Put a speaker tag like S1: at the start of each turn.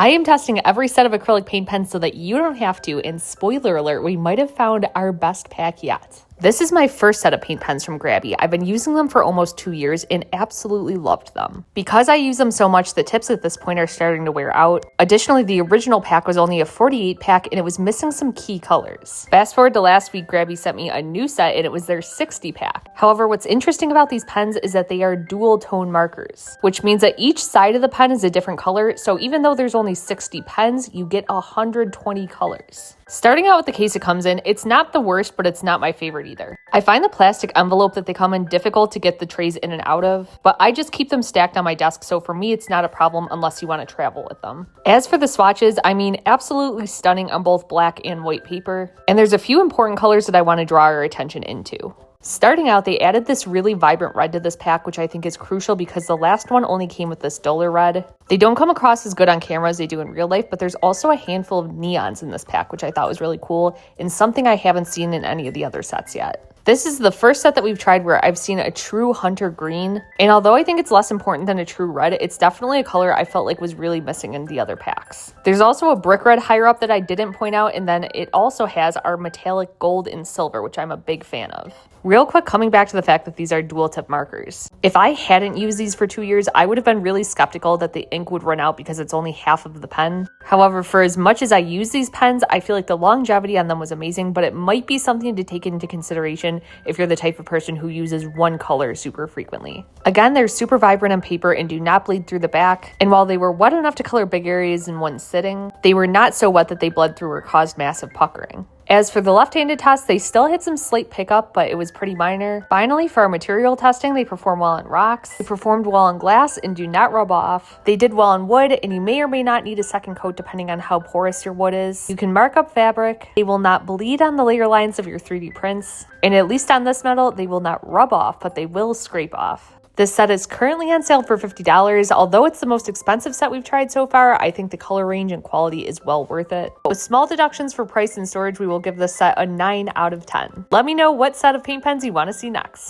S1: I am testing every set of acrylic paint pens so that you don't have to, and spoiler alert, we might have found our best pack yet. This is my first set of paint pens from Grabie. I've been using them for almost 2 years and absolutely loved them. Because I use them so much, the tips at this point are starting to wear out. Additionally, the original pack was only a 48 pack and it was missing some key colors. Fast forward to last week, Grabie sent me a new set and it was their 60 pack. However, what's interesting about these pens is that they are dual tone markers, which means that each side of the pen is a different color. So even though there's only 60 pens, you get 120 colors. Starting out with the case it comes in, it's not the worst, but it's not my favorite either. I find the plastic envelope that they come in difficult to get the trays in and out of, but I just keep them stacked on my desk, so for me it's not a problem unless you want to travel with them. As for the swatches, I mean, absolutely stunning on both black and white paper, and there's a few important colors that I want to draw our attention into. Starting out, they added this really vibrant red to this pack, which I think is crucial because the last one only came with this duller red. They don't come across as good on camera as they do in real life, but there's also a handful of neons in this pack, which I thought was really cool and something I haven't seen in any of the other sets yet. This is the first set that we've tried where I've seen a true hunter green, and although I think it's less important than a true red, it's definitely a color I felt like was really missing in the other packs. There's also a brick red higher up that I didn't point out, and then it also has our metallic gold and silver, which I'm a big fan of. Real quick, coming back to the fact that these are dual tip markers. If I hadn't used these for 2 years, I would have been really skeptical that the ink would run out because it's only half of the pen. However, for as much as I use these pens, I feel like the longevity on them was amazing, but it might be something to take into consideration if you're the type of person who uses one color super frequently. Again, they're super vibrant on paper and do not bleed through the back. And while they were wet enough to color big areas in one sitting, they were not so wet that they bled through or caused massive puckering. As for the left-handed test, they still had some slight pickup, but it was pretty minor. Finally, for our material testing, they perform well on rocks, they performed well on glass, and do not rub off. They did well on wood, and you may or may not need a second coat depending on how porous your wood is. You can mark up fabric. They will not bleed on the layer lines of your 3D prints. And at least on this metal, they will not rub off, but they will scrape off. This set is currently on sale for $50. Although it's the most expensive set we've tried so far, I think the color range and quality is well worth it. With small deductions for price and storage, we will give this set a 9 out of 10. Let me know what set of paint pens you want to see next.